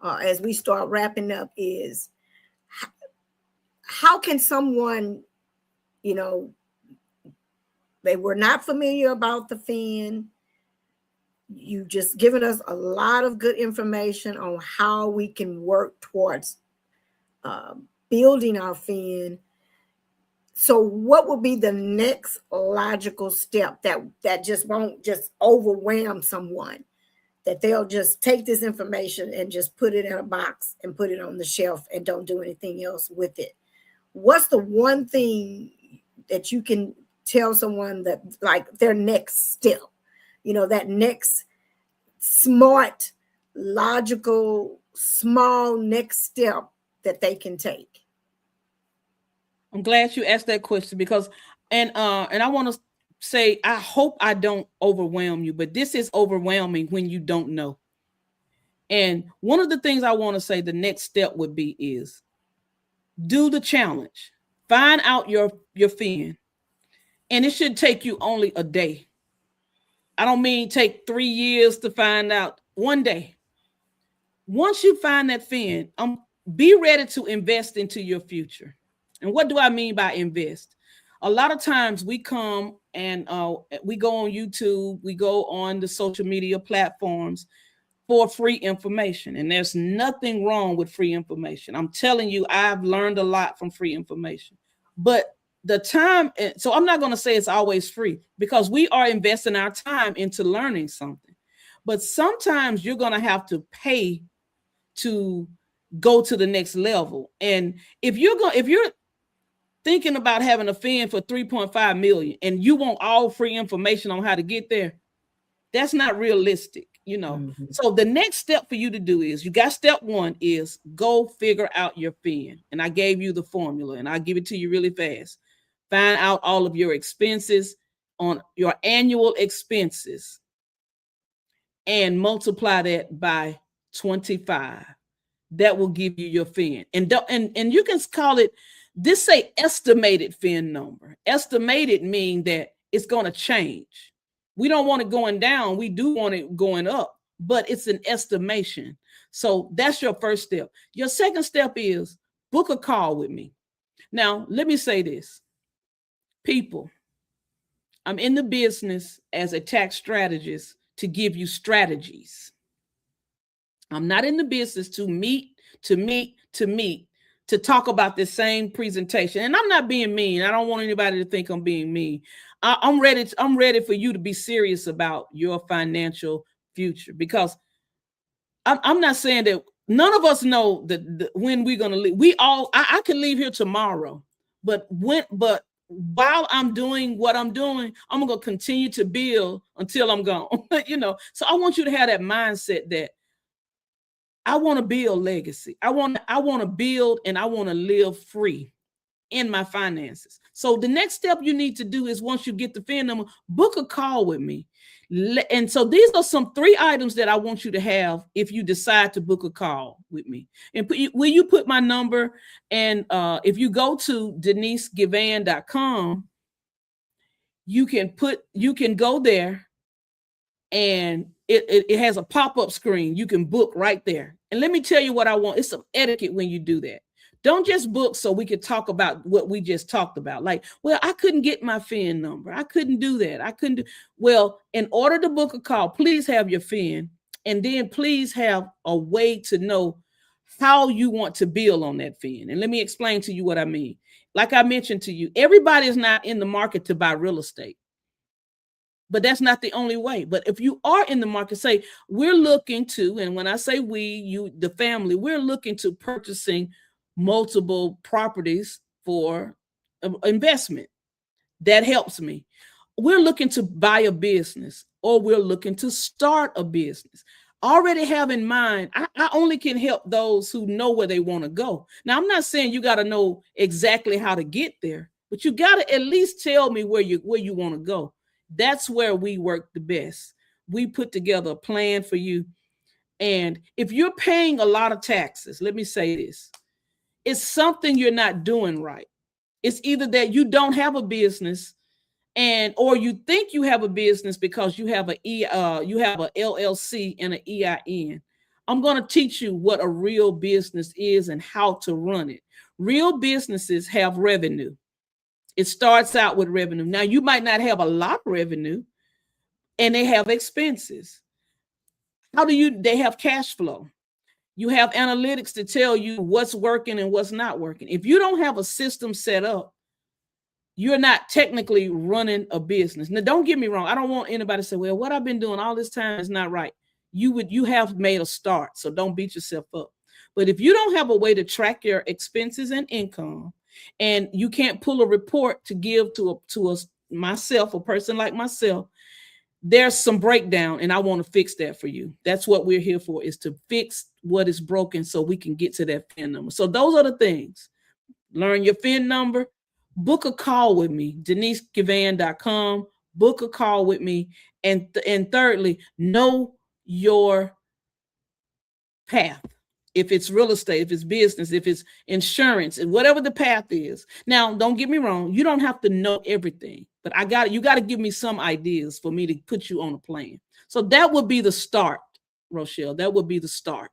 as we start wrapping up is, how can someone, they were not familiar about the FIN, You just given us a lot of good information on how we can work towards building our fin. So what would be the next logical step that just won't just overwhelm someone, that they'll just take this information and just put it in a box and put it on the shelf and don't do anything else with it? What's the one thing that you can tell someone that, like, their next step, that next smart, logical, small next step that they can take? I'm glad you asked that question, because and I want to say, I hope I don't overwhelm you, but this is overwhelming when you don't know. And one of the things I want to say, the next step would be is do the challenge. Find out your fin. And it should take you only a day. I don't mean take 3 years to find out. One day. Once you find that fin, be ready to invest into your future. And what do I mean by invest? A lot of times we come and we go on YouTube, we go on the social media platforms for free information. And there's nothing wrong with free information. I'm telling you, I've learned a lot from free information. But the time, so I'm not going to say it's always free, because we are investing our time into learning something. But sometimes you're going to have to pay to go to the next level. And if you're thinking about having a fin for 3.5 million and you want all free information on how to get there, that's not realistic, Mm-hmm. So the next step for you to do is, you got step one is go figure out your fin. And I gave you the formula, and I'll give it to you really fast. Find out all of your expenses, on your annual expenses, and multiply that by 25. That will give you your fin. And you can call it, this say estimated fin number. Estimated mean that it's going to change. We don't want it going down. We do want it going up, but it's an estimation. So that's your first step. Your second step is book a call with me. Now, let me say this. People, I'm in the business as a tax strategist to give you strategies. I'm not in the business to talk about the same presentation. And I'm not being mean. I don't want anybody to think I'm being mean. I'm ready for you to be serious about your financial future, because I'm not saying that none of us know when we're going to leave. I can leave here tomorrow, but while I'm doing what I'm doing, I'm going to continue to build until I'm gone, So I want you to have that mindset that I want to build legacy. I want to build, and I want to live free in my finances. So the next step you need to do is, once you get the fin number, book a call with me. And so these are some 3 items that I want you to have if you decide to book a call with me. And will you put my number? And if you go to denisegivan.com, you can go there, and it has a pop-up screen. You can book right there. And let me tell you what I want. It's some etiquette when you do that. Don't just book so we could talk about what we just talked about. Like, well, I couldn't get my fin number. I couldn't do that. Well, in order to book a call, please have your fin, and then please have a way to know how you want to build on that fin. And let me explain to you what I mean. Like I mentioned to you, everybody is not in the market to buy real estate. But that's not the only way. But if you are in the market, say, we're looking to, and when I say we, you, the family, we're looking to purchasing multiple properties for investment. That helps me. We're looking to buy a business, or we're looking to start a business. Already have in mind, I only can help those who know where they want to go. Now, I'm not saying you got to know exactly how to get there, but you got to at least tell me where you want to go. That's where we work the best. We put together a plan for you. And if you're paying a lot of taxes, let me say this, it's something you're not doing right. It's either that you don't have a business, or you think you have a business because you have a LLC and an EIN. I'm going to teach you what a real business is and how to run it. Real businesses have revenue. It starts out with revenue. Now, you might not have a lot of revenue, and they have expenses. They have cash flow. You have analytics to tell you what's working and what's not working. If you don't have a system set up, you're not technically running a business. Now, don't get me wrong. I don't want anybody to say, well, what I've been doing all this time is not right. You have made a start, so don't beat yourself up. But if you don't have a way to track your expenses and income, and you can't pull a report to give to myself, a person like myself, there's some breakdown, and I want to fix that for you. That's what we're here for, is to fix what is broken so we can get to that FIN number. So those are the things. Learn your FIN number. Book a call with me, denisegivan.com. Book a call with me. And thirdly, know your path. If it's real estate, if it's business, if it's insurance, and whatever the path is. Now, don't get me wrong. You don't have to know everything, but you got to give me some ideas for me to put you on a plan. So that would be the start, Rochelle. That would be the start.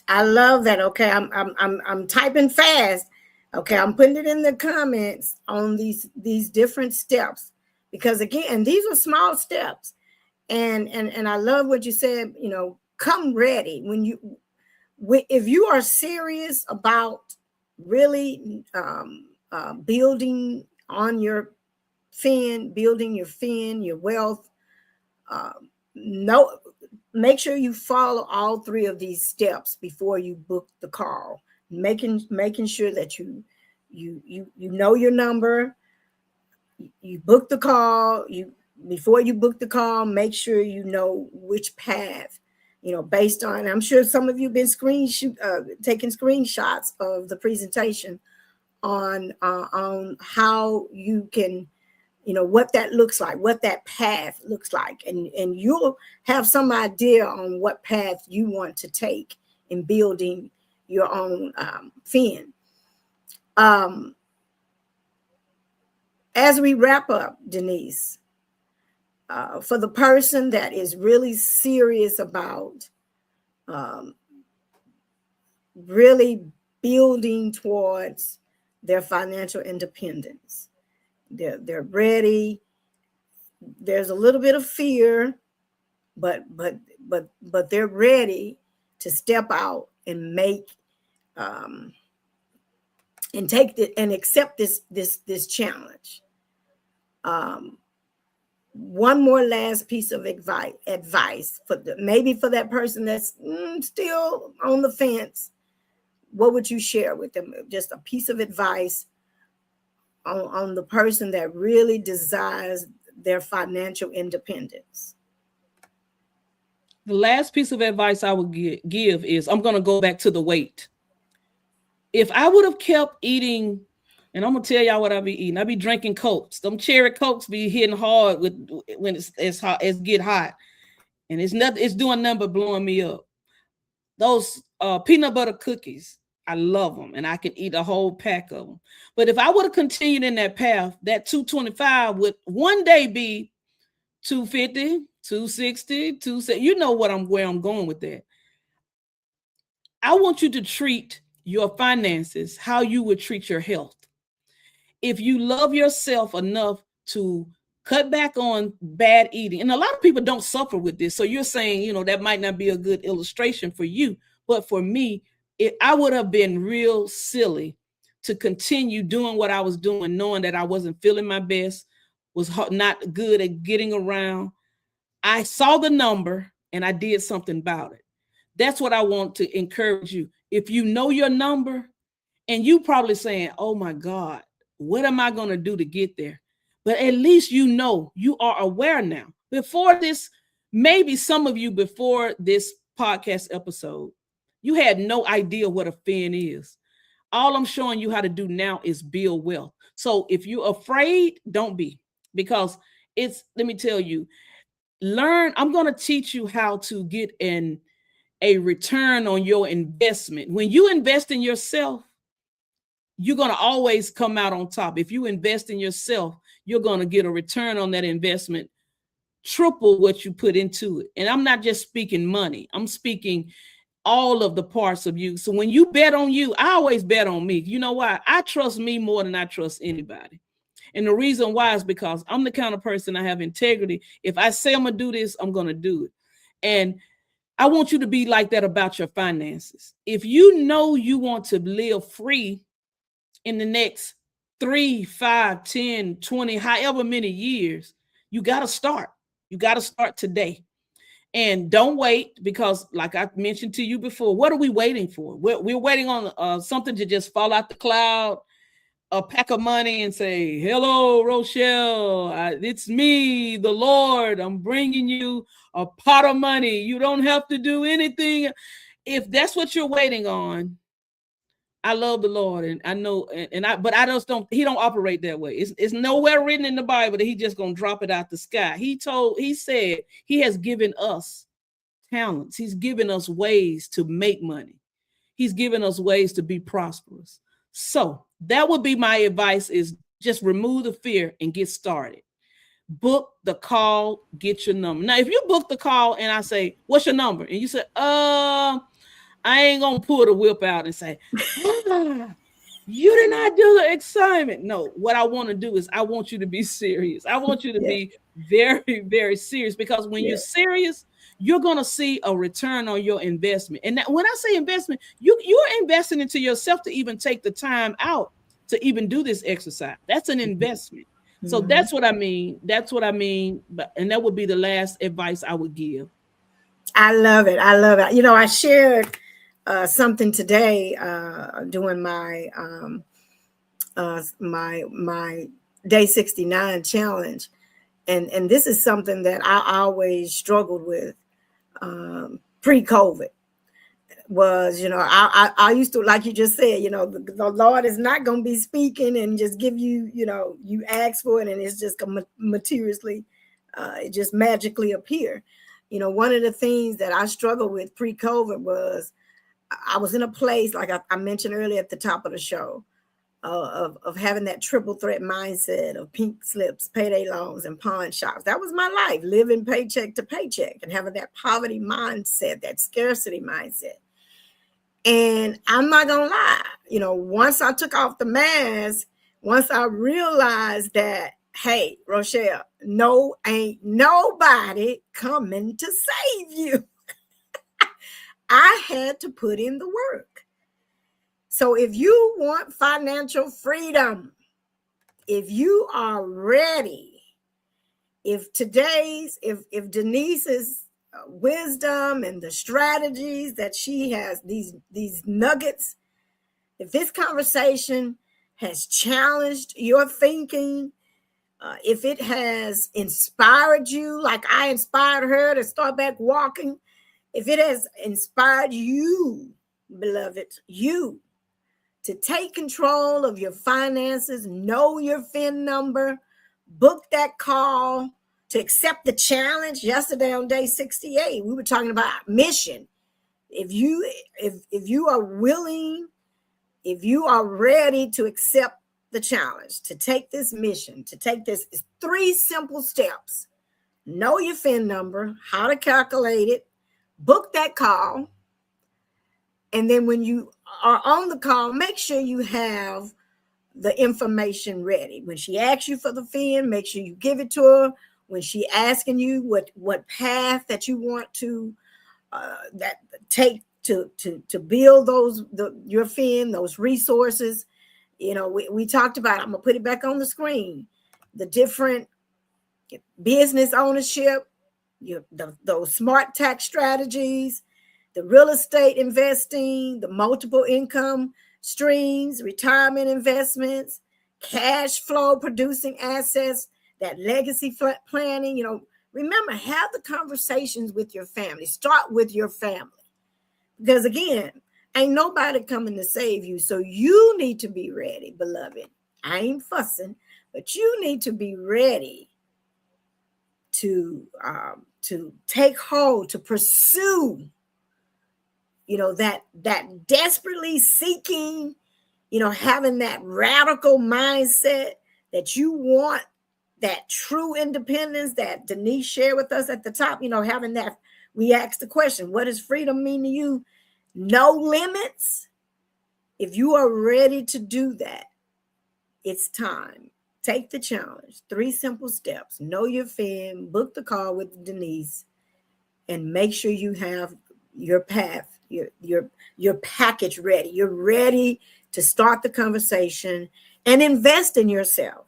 I love that. Okay, I'm typing fast. Okay, I'm putting it in the comments on these different steps, because again, these are small steps. And I love what you said, come ready. If you are serious about really building on your FIN, your wealth, make sure you follow all three of these steps before you book the call. Making sure that you know your number, you book the call. Before you book the call, make sure you know which path, based on, I'm sure some of you have been taking screenshots of the presentation on how you can, what that looks like, what that path looks like. And you'll have some idea on what path you want to take in building your own FIN. As we wrap up, Denise, for the person that is really serious about really building towards their financial independence, they're ready. There's a little bit of fear, but they're ready to step out and make and take it and accept this challenge. One more last piece of advice for maybe for that person that's still on the fence. What would you share with them? Just a piece of advice on the person that really desires their financial independence. The last piece of advice I would give is, I'm going to go back to the weight. If I would have kept eating, and I'm going to tell y'all what I be eating. I be drinking Cokes. Them cherry Cokes be hitting hard when it's hot, it's get hot. And it's doing nothing but blowing me up. Those peanut butter cookies, I love them, and I can eat a whole pack of them. But if I would have continued in that path, that 225 would one day be 250, 260, 270. You know where I'm going with that. I want you to treat your finances how you would treat your health. If you love yourself enough to cut back on bad eating, and a lot of people don't suffer with this, so you're saying, that might not be a good illustration for you, but for me, I would have been real silly to continue doing what I was doing, knowing that I wasn't feeling my best, was not good at getting around. I saw the number and I did something about it. That's what I want to encourage you. If you know your number, and you probably saying, oh my God, what am I going to do to get there? But at least you are aware now. Before this, maybe some of you before this podcast episode, you had no idea what a FIN is. All I'm showing you how to do now is build wealth. So if you're afraid, don't be, because let me tell you, I'm going to teach you how to get a return on your investment. When you invest in yourself, you're going to always come out on top. If you invest in yourself, you're going to get a return on that investment, triple what you put into it. And I'm not just speaking money. I'm speaking all of the parts of you. So when you bet on you, I always bet on me. You know why? I trust me more than I trust anybody. And the reason why is because I'm the kind of person, I have integrity. If I say I'm going to do this, I'm going to do it. And I want you to be like that about your finances. If you know you want to live free in the next 3, 5, 10, 20, however many years, you got to start. You got to start today. And don't wait, because like I mentioned to you before, what are we waiting for? We're waiting on something to just fall out the cloud, a pack of money, and say, hello, Rochelle, it's me, the Lord. I'm bringing you a pot of money. You don't have to do anything. If that's what you're waiting on, I love the Lord, and I know, but I just don't. He don't operate that way. It's nowhere written in the Bible that he just gonna drop it out the sky. He said he has given us talents. He's given us ways to make money. He's given us ways to be prosperous. So that would be my advice: is just remove the fear and get started. Book the call, get your number. Now, if you book the call and I say, "What's your number?" and you say, I ain't gonna pull the whip out and say, you did not do the assignment. No, what I want to do is I want you to be serious. I want you to be very, very serious, because when you're serious, you're gonna see a return on your investment. And when I say investment, you're investing into yourself to even take the time out to even do this exercise. That's an investment. So that's what I mean. That's what I mean. And that would be the last advice I would give. I love it. I love it. You know, I shared something today doing my my day 69 challenge, and this is something that I always struggled with pre-COVID. Was, you know, I used to, like you just said, you know, the Lord is not going to be speaking and just give you, you know, you ask for it and it's just going to materially it just magically appear. You know, one of the things that I struggled with pre-COVID was I was in a place, like I mentioned earlier at the top of the show, of having that triple threat mindset of pink slips, payday loans, and pawn shops. That was my life, living paycheck to paycheck and having that poverty mindset, that scarcity mindset. And I'm not going to lie, you know, once I took off the mask, once I realized that, hey, Rochelle, no, ain't nobody coming to save you. I had to put in the work. So if you want financial freedom, if you are ready, if Denise's wisdom and the strategies that she has, these nuggets, if this conversation has challenged your thinking, if it has inspired you like I inspired her to start back walking, if it has inspired you, beloved, you to take control of your finances, know your FIN number, book that call, to accept the challenge. Yesterday on day 68, we were talking about mission. If you are willing, if you are ready to accept the challenge, to take this mission, to take this 3 simple steps: know your FIN number, how to calculate it, book that call, and then when you are on the call, make sure you have the information ready. When she asks you for the FIN, make sure you give it to her. When she asking you what path that you want to take to build your FIN, those resources, you know, we talked about. I'm gonna put it back on the screen. The different business ownership, those smart tax strategies, the real estate investing, the multiple income streams, retirement investments, cash flow producing assets, that legacy planning. You know, remember, have the conversations with your family. Start with your family, because again, ain't nobody coming to save you. So you need to be ready, beloved. I ain't fussing, but you need to be ready to take hold, to pursue, you know, that desperately seeking, you know, having that radical mindset that you want, that true independence that Denise shared with us at the top, you know, having that. We asked the question, what does freedom mean to you? No limits. If you are ready to do that, it's time. Take the challenge. 3 simple steps. Know your fin, book the call with Denise, and make sure you have your path, your package ready. You're ready to start the conversation and invest in yourself.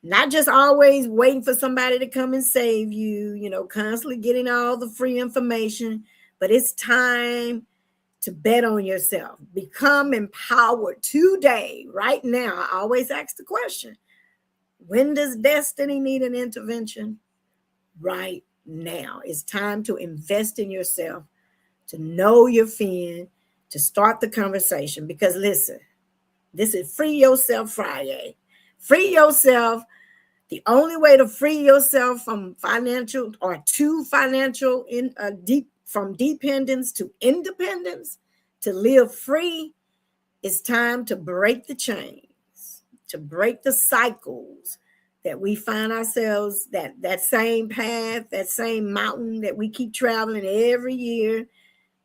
Not just always waiting for somebody to come and save you, constantly getting all the free information, but it's time to bet on yourself. Become empowered today, right now. I always ask the question, when does destiny need an intervention? Right now. It's time to invest in yourself, to know your fin, to start the conversation. Because listen, this is Free Yourself Friday. Free yourself. The only way to free yourself from financial from dependence to independence, to live free, it's time to break the chains, to break the cycles that we find ourselves, that same path, that same mountain that we keep traveling every year,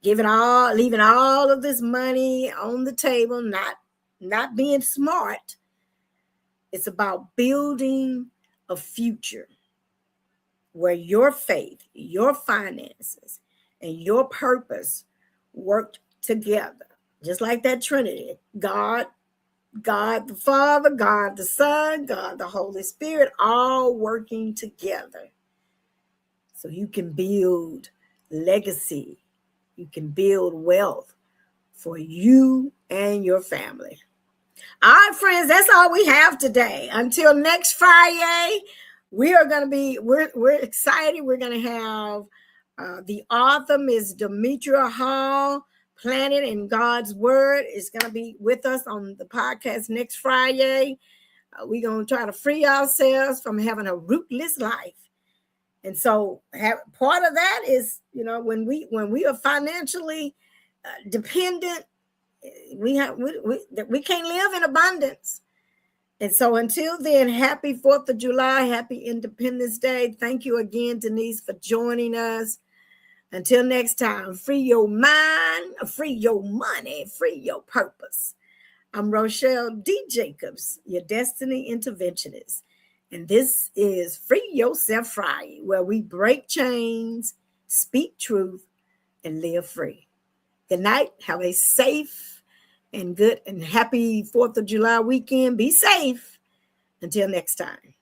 leaving all of this money on the table, not being smart. It's about building a future where your faith, your finances, and your purpose work together. Just like that Trinity. God the Father, God the Son, God the Holy Spirit, all working together. So you can build legacy. You can build wealth for you and your family. All right, friends, that's all we have today. Until next Friday, we're excited. We're going to have the author, Ms. Demetria Hall, Planet in God's Word, is going to be with us on the podcast next Friday. We're going to try to free ourselves from having a rootless life. And so part of that is, when we are financially dependent, we can't live in abundance. And so until then, happy 4th of July, happy Independence Day. Thank you again, Denise, for joining us. Until next time, free your mind, free your money, free your purpose. I'm Rochelle D. Jacobs, your Destiny Interventionist. And this is Free Yourself Friday, where we break chains, speak truth, and live free. Good night. Have a safe and good and happy 4th of July weekend. Be safe. Until next time.